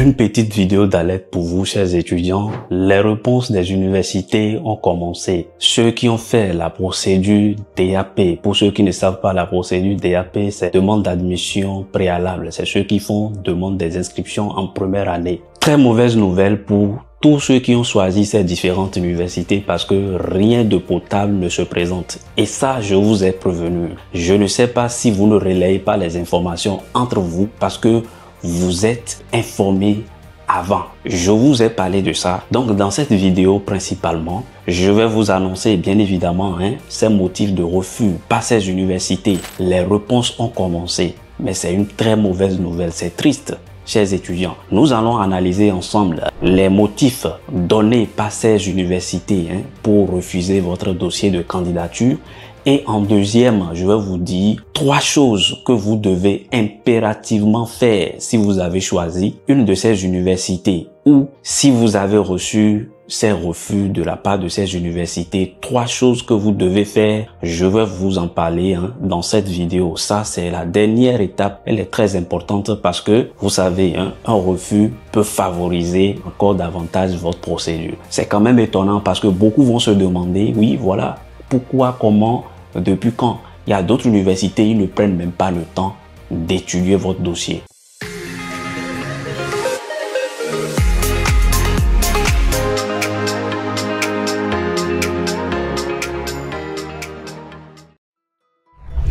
Une petite vidéo d'alerte pour vous, chers étudiants. Les réponses des universités ont commencé. Ceux qui ont fait la procédure DAP, pour ceux qui ne savent pas la procédure DAP, c'est demande d'admission préalable. C'est ceux qui font demande des inscriptions en première année. Très mauvaise nouvelle pour tous ceux qui ont choisi ces différentes universités parce que rien de potable ne se présente. Et ça, je vous ai prévenu. Je ne sais pas si vous ne relayez pas les informations entre vous parce que vous êtes informés avant. Je vous ai parlé de ça. Donc, dans cette vidéo, principalement, je vais vous annoncer, bien évidemment, ces motifs de refus par ces universités. Les réponses ont commencé, mais c'est une très mauvaise nouvelle. C'est triste. Chers étudiants, nous allons analyser ensemble les motifs donnés par ces universités pour refuser votre dossier de candidature. Et en deuxième, je vais vous dire 3 choses que vous devez impérativement faire si vous avez choisi une de ces universités ou si vous avez reçu ces refus de la part de ces universités. 3 choses que vous devez faire. Je vais vous en parler dans cette vidéo. Ça, c'est la dernière étape. Elle est très importante parce que, vous savez, un refus peut favoriser encore davantage votre procédure. C'est quand même étonnant parce que beaucoup vont se demander, oui, voilà, pourquoi, comment, depuis quand? Il y a d'autres universités, ils ne prennent même pas le temps d'étudier votre dossier.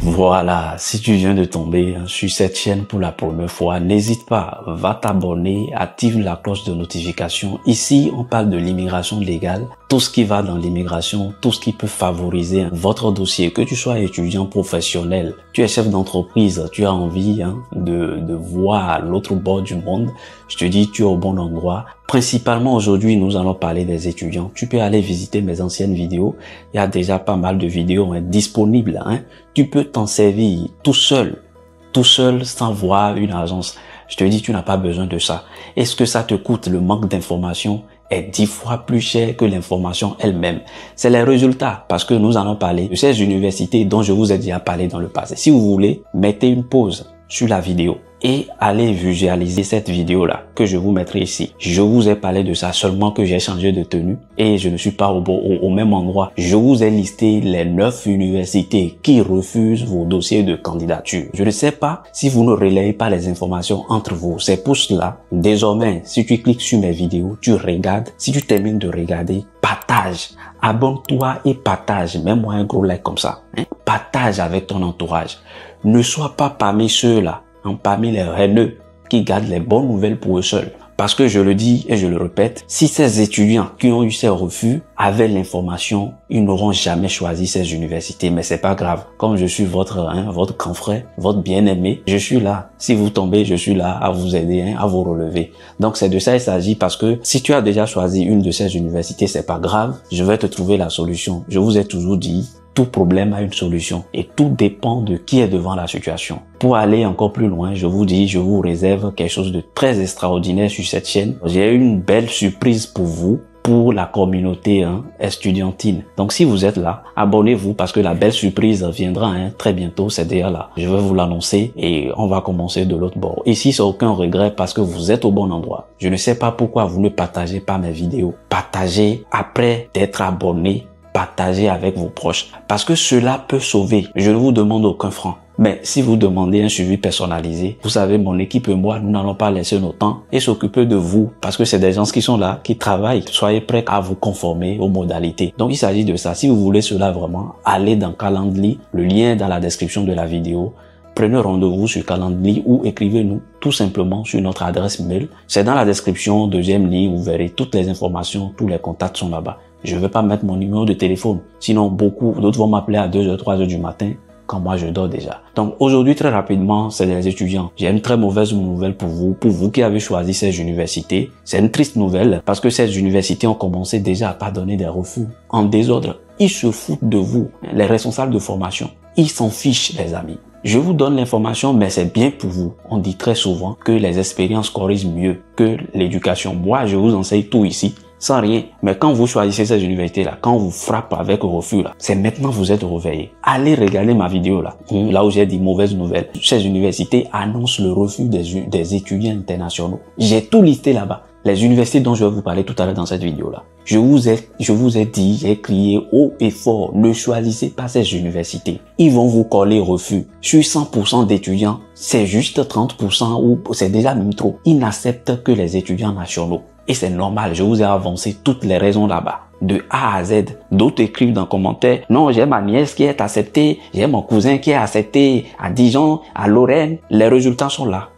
Voilà, si tu viens de tomber sur cette chaîne pour la première fois, n'hésite pas, va t'abonner, active la cloche de notification. Ici, on parle de l'immigration légale, tout ce qui va dans l'immigration, tout ce qui peut favoriser votre dossier, que tu sois étudiant professionnel, tu es chef d'entreprise, tu as envie de voir l'autre bord du monde, je te dis, tu es au bon endroit. Principalement aujourd'hui, nous allons parler des étudiants. Tu peux aller visiter mes anciennes vidéos. Il y a déjà pas mal de vidéos disponibles. Tu peux t'en servir tout seul sans voir une agence. Je te dis, tu n'as pas besoin de ça. Est-ce que ça te coûte? Le manque d'information est 10 fois plus cher que l'information elle-même. C'est les résultats parce que nous allons parler de ces universités dont je vous ai déjà parlé dans le passé. Si vous voulez, mettez une pause sur la vidéo et allez visualiser cette vidéo-là que je vous mettrai ici. Je vous ai parlé de ça seulement que j'ai changé de tenue et je ne suis pas au même endroit. Je vous ai listé les 9 universités qui refusent vos dossiers de candidature. Je ne sais pas si vous ne relayez pas les informations entre vous. C'est pour cela, désormais, si tu cliques sur mes vidéos, tu regardes. Si tu termines de regarder, partage. Abonne-toi et partage. Mets-moi un gros like comme ça. Partage avec ton entourage. Ne sois pas parmi ceux-là, parmi les haineux qui gardent les bonnes nouvelles pour eux seuls. Parce que je le dis et je le répète, si ces étudiants qui ont eu ces refus avaient l'information, ils n'auront jamais choisi ces universités. Mais c'est pas grave. Comme je suis votre grand frère, votre bien-aimé, je suis là. Si vous tombez, je suis là à vous aider, à vous relever. Donc c'est de ça il s'agit parce que si tu as déjà choisi une de ces universités, c'est pas grave. Je vais te trouver la solution. Je vous ai toujours dit, tout problème a une solution et tout dépend de qui est devant la situation. Pour aller encore plus loin, je vous dis, je vous réserve quelque chose de très extraordinaire sur cette chaîne. J'ai une belle surprise pour vous, pour la communauté estudiantine. Donc si vous êtes là, abonnez-vous parce que la belle surprise viendra très bientôt, c'est déjà là. Je vais vous l'annoncer et on va commencer de l'autre bord. Ici, c'est aucun regret parce que vous êtes au bon endroit. Je ne sais pas pourquoi vous ne partagez pas mes vidéos. Partagez après d'être abonné. Partagez avec vos proches parce que cela peut sauver. Je ne vous demande aucun franc. Mais si vous demandez un suivi personnalisé, vous savez, mon équipe et moi, nous n'allons pas laisser notre temps et s'occuper de vous parce que c'est des gens qui sont là, qui travaillent. Soyez prêts à vous conformer aux modalités. Donc, il s'agit de ça. Si vous voulez cela vraiment, allez dans Calendly. Le lien est dans la description de la vidéo. Prenez rendez-vous sur Calendly ou écrivez-nous tout simplement sur notre adresse mail. C'est dans la description, deuxième ligne, vous verrez toutes les informations, tous les contacts sont là-bas. Je ne vais pas mettre mon numéro de téléphone. Sinon, beaucoup d'autres vont m'appeler à 2h, 3h du matin quand moi je dors déjà. Donc aujourd'hui, très rapidement, c'est les étudiants. J'ai une très mauvaise nouvelle pour vous qui avez choisi ces universités. C'est une triste nouvelle parce que ces universités ont commencé déjà à pas donner des refus en désordre. Ils se foutent de vous, les responsables de formation. Ils s'en fichent, les amis. Je vous donne l'information, mais c'est bien pour vous. On dit très souvent que les expériences corrigent mieux que l'éducation. Moi, je vous enseigne tout ici. sans rien. Mais quand vous choisissez ces universités-là, quand vous frappez avec refus là, c'est maintenant que vous êtes réveillé. Allez regarder ma vidéo là où j'ai dit mauvaise nouvelle. Ces universités annoncent le refus des étudiants internationaux. J'ai tout listé là-bas. Les universités dont je vais vous parler tout à l'heure dans cette vidéo-là. Je vous ai dit, j'ai crié haut et fort, ne choisissez pas ces universités. Ils vont vous coller refus. Sur 100% d'étudiants, c'est juste 30% ou c'est déjà même trop. Ils n'acceptent que les étudiants nationaux. Et c'est normal, je vous ai avancé toutes les raisons là-bas. De A à Z. D'autres écrivent dans les commentaires, non, j'ai ma nièce qui est acceptée, j'ai mon cousin qui est accepté à Dijon, à Lorraine. Les résultats sont là.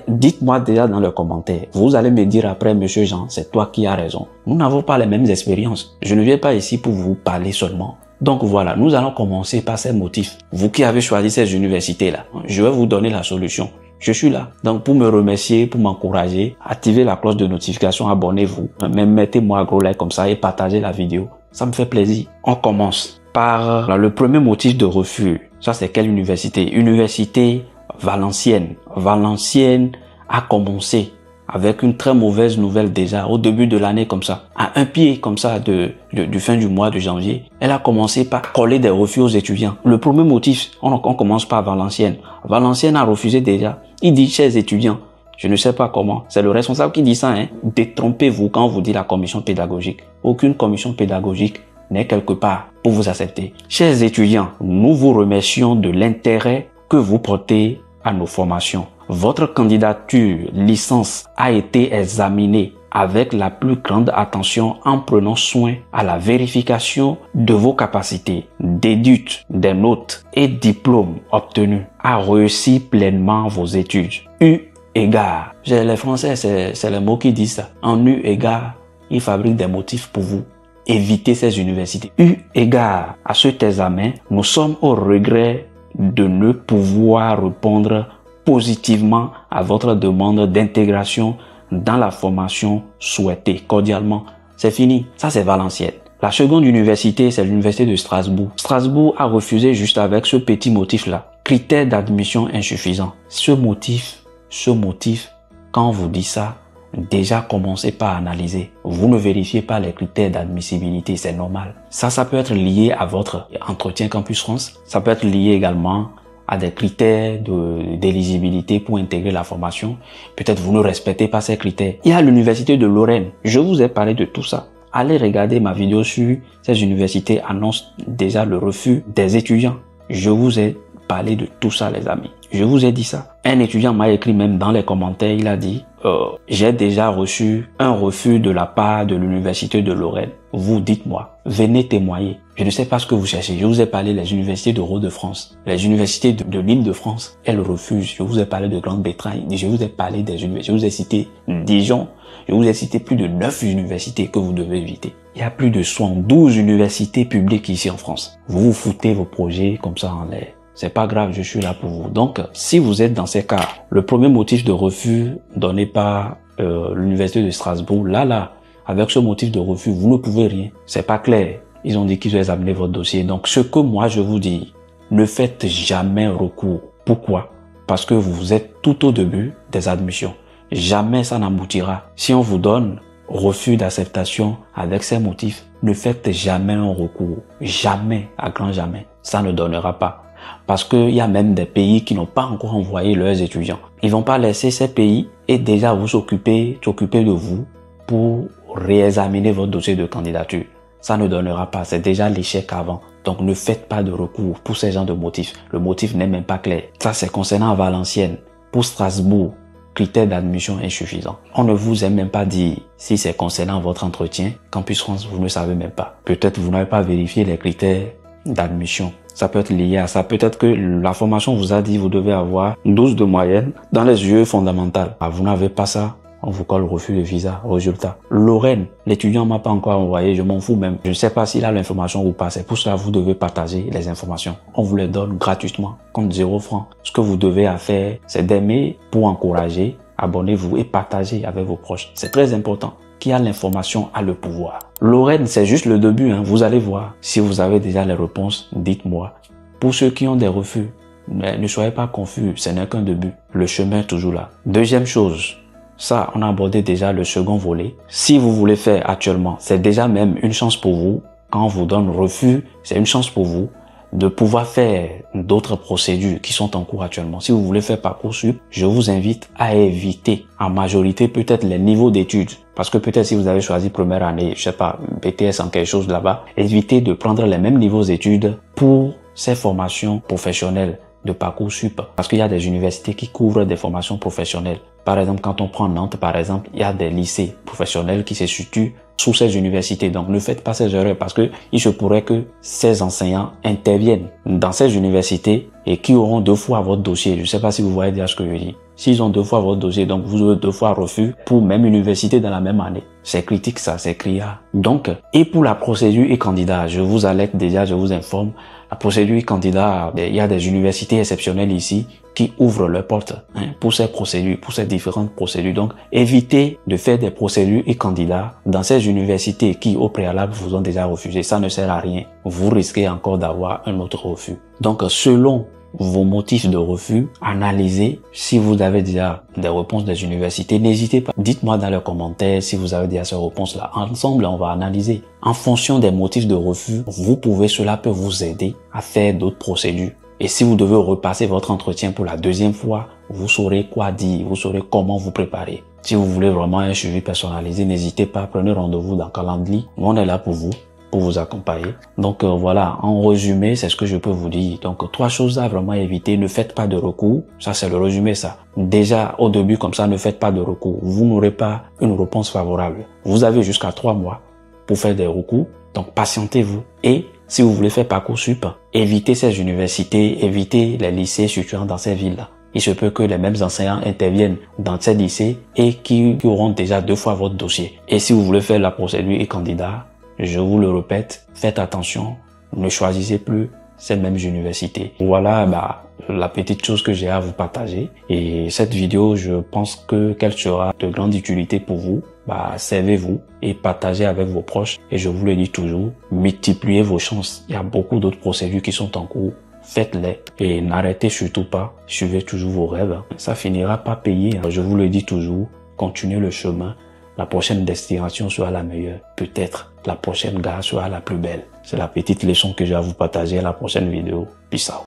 Dites-moi déjà dans les commentaires. Vous allez me dire après, monsieur Jean, c'est toi qui as raison. Nous n'avons pas les mêmes expériences. Je ne viens pas ici pour vous parler seulement. Donc voilà, nous allons commencer par ces motifs. Vous qui avez choisi ces universités-là, je vais vous donner la solution. Je suis là. Donc, pour me remercier, pour m'encourager, activez la cloche de notification, abonnez-vous. Même mettez-moi un gros like comme ça et partagez la vidéo. Ça me fait plaisir. On commence par le premier motif de refus. Ça, c'est quelle université? Université Valenciennes. Valenciennes a commencé avec une très mauvaise nouvelle déjà au début de l'année comme ça. À un pied comme ça du fin du mois de janvier, elle a commencé par coller des refus aux étudiants. Le premier motif, on commence par Valenciennes. Valenciennes a refusé déjà. Il dit, chers étudiants, je ne sais pas comment, c'est le responsable qui dit ça, détrompez-vous quand on vous dit la commission pédagogique. Aucune commission pédagogique n'est quelque part pour vous accepter. Chers étudiants, nous vous remercions de l'intérêt que vous portez à nos formations. Votre candidature licence a été examinée avec la plus grande attention en prenant soin à la vérification de vos capacités, d'études, des notes et diplômes obtenus, à réussir pleinement vos études. Eu égard, les Français, c'est les mots qui disent ça. En eu égard, ils fabriquent des motifs pour vous. Évitez ces universités. Eu égard à cet examen, nous sommes au regret de ne pouvoir répondre positivement à votre demande d'intégration dans la formation souhaitée. Cordialement, c'est fini. Ça, c'est Valenciennes. La seconde université, c'est l'université de Strasbourg. Strasbourg a refusé juste avec ce petit motif-là. Critères d'admission insuffisants. Ce motif, quand on vous dit ça, déjà commencez par analyser. Vous ne vérifiez pas les critères d'admissibilité, c'est normal. Ça peut être lié à votre entretien Campus France. Ça peut être lié également à des critères d'éligibilité pour intégrer la formation. Peut-être vous ne respectez pas ces critères. Il y a l'université de Lorraine. Je vous ai parlé de tout ça. Allez regarder ma vidéo sur ces universités annoncent déjà le refus des étudiants. Je vous ai parlé de tout ça, les amis. Je vous ai dit ça. Un étudiant m'a écrit même dans les commentaires, il a dit j'ai déjà reçu un refus de la part de l'université de Lorraine. Vous dites-moi, venez témoigner. Je ne sais pas ce que vous cherchez. Je vous ai parlé des universités de Hauts-de-France, les universités de l'Île-de-France. Elles refusent. Je vous ai parlé de Grande-Bretagne. Je vous ai parlé des universités. Je vous ai cité Dijon. Je vous ai cité plus de 9 universités que vous devez éviter. Il y a plus de 72 universités publiques ici en France. Vous vous foutez vos projets comme ça en l'air. C'est pas grave, je suis là pour vous. Donc, si vous êtes dans ces cas, le premier motif de refus donné par l'université de Strasbourg, là, avec ce motif de refus, vous ne pouvez rien. C'est pas clair. Ils ont dit qu'ils ont examiné votre dossier. Donc, ce que moi je vous dis, ne faites jamais recours. Pourquoi? Parce que vous êtes tout au début des admissions. Jamais ça n'aboutira. Si on vous donne refus d'acceptation avec ces motifs, ne faites jamais un recours. Jamais, à grand jamais. Ça ne donnera pas. Parce qu'il y a même des pays qui n'ont pas encore envoyé leurs étudiants. Ils vont pas laisser ces pays et déjà vous s'occuper de vous pour réexaminer votre dossier de candidature. Ça ne donnera pas. C'est déjà l'échec avant. Donc ne faites pas de recours pour ces genres de motifs. Le motif n'est même pas clair. Ça, c'est concernant Valenciennes. Pour Strasbourg, critères d'admission insuffisants. On ne vous a même pas dit si c'est concernant votre entretien. Campus France, vous ne savez même pas. Peut-être vous n'avez pas vérifié les critères d'admission. Ça peut être lié à ça. Peut-être que la formation vous a dit vous devez avoir 12 de moyenne dans les UE fondamentales. Vous n'avez pas ça. On vous colle refus de visa. Résultat. Lorraine, l'étudiant m'a pas encore envoyé. Je m'en fous même. Je ne sais pas s'il a l'information ou pas. C'est pour cela que vous devez partager les informations. On vous les donne gratuitement, contre 0 francs. Ce que vous devez faire, c'est d'aimer pour encourager, abonnez-vous et partagez avec vos proches. C'est très important. Qui a l'information a le pouvoir. Lorraine, c'est juste le début, vous allez voir. Si vous avez déjà les réponses, dites-moi. Pour ceux qui ont des refus, ne soyez pas confus, ce n'est qu'un début. Le chemin est toujours là. Deuxième chose, ça, on a abordé déjà le second volet. Si vous voulez faire actuellement, c'est déjà même une chance pour vous. Quand on vous donne refus, c'est une chance pour vous de pouvoir faire d'autres procédures qui sont en cours actuellement. Si vous voulez faire Parcoursup, je vous invite à éviter en majorité peut-être les niveaux d'études. Parce que peut-être si vous avez choisi première année, je sais pas, BTS en quelque chose là-bas, évitez de prendre les mêmes niveaux d'études pour ces formations professionnelles de Parcoursup. Parce qu'il y a des universités qui couvrent des formations professionnelles. Par exemple, quand on prend Nantes, par exemple, il y a des lycées professionnels qui se situent sous ces universités. Donc, ne faites pas ces erreurs parce que il se pourrait que ces enseignants interviennent dans ces universités et qui auront 2 fois votre dossier. Je ne sais pas si vous voyez déjà ce que je dis. S'ils ont 2 fois votre dossier, donc vous aurez 2 fois refus pour même université dans la même année. C'est critique ça, c'est criard. Donc, et pour la procédure et candidat, je vous alerte déjà, je vous informe, la procédure et candidat, il y a des universités exceptionnelles ici qui ouvrent leurs portes pour ces procédures, pour ces différentes procédures. Donc, évitez de faire des procédures et candidats dans ces universités qui, au préalable, vous ont déjà refusé. Ça ne sert à rien. Vous risquez encore d'avoir un autre refus. Donc, selon vos motifs de refus, analysez si vous avez déjà des réponses des universités. N'hésitez pas. Dites-moi dans les commentaires si vous avez déjà ces réponses-là. Ensemble, on va analyser. En fonction des motifs de refus, cela peut vous aider à faire d'autres procédures. Et si vous devez repasser votre entretien pour la 2e fois, vous saurez quoi dire, vous saurez comment vous préparer. Si vous voulez vraiment un suivi personnalisé, n'hésitez pas, prenez rendez-vous dans Calendly. On est là pour vous accompagner. Donc voilà, en résumé, c'est ce que je peux vous dire. Donc 3 choses à vraiment éviter. Ne faites pas de recours. Ça, c'est le résumé, ça. Déjà, au début, comme ça, ne faites pas de recours. Vous n'aurez pas une réponse favorable. Vous avez jusqu'à 3 mois pour faire des recours. Donc, patientez-vous. Et si vous voulez faire Parcoursup, évitez ces universités, évitez les lycées situant dans ces villes-là. Il se peut que les mêmes enseignants interviennent dans ces lycées et qui auront déjà 2 fois votre dossier. Et si vous voulez faire la procédure et candidat, je vous le répète, faites attention, ne choisissez plus ces mêmes universités. Voilà la petite chose que j'ai à vous partager. Et cette vidéo, je pense qu'elle sera de grande utilité pour vous. Servez-vous et partagez avec vos proches. Et je vous le dis toujours, multipliez vos chances. Il y a beaucoup d'autres procédures qui sont en cours. Faites-les et n'arrêtez surtout pas. Suivez toujours vos rêves. Ça finira par payer. Je vous le dis toujours, continuez le chemin. La prochaine destination sera la meilleure. Peut-être la prochaine gare sera la plus belle. C'est la petite leçon que j'ai à vous partager à la prochaine vidéo. Peace out.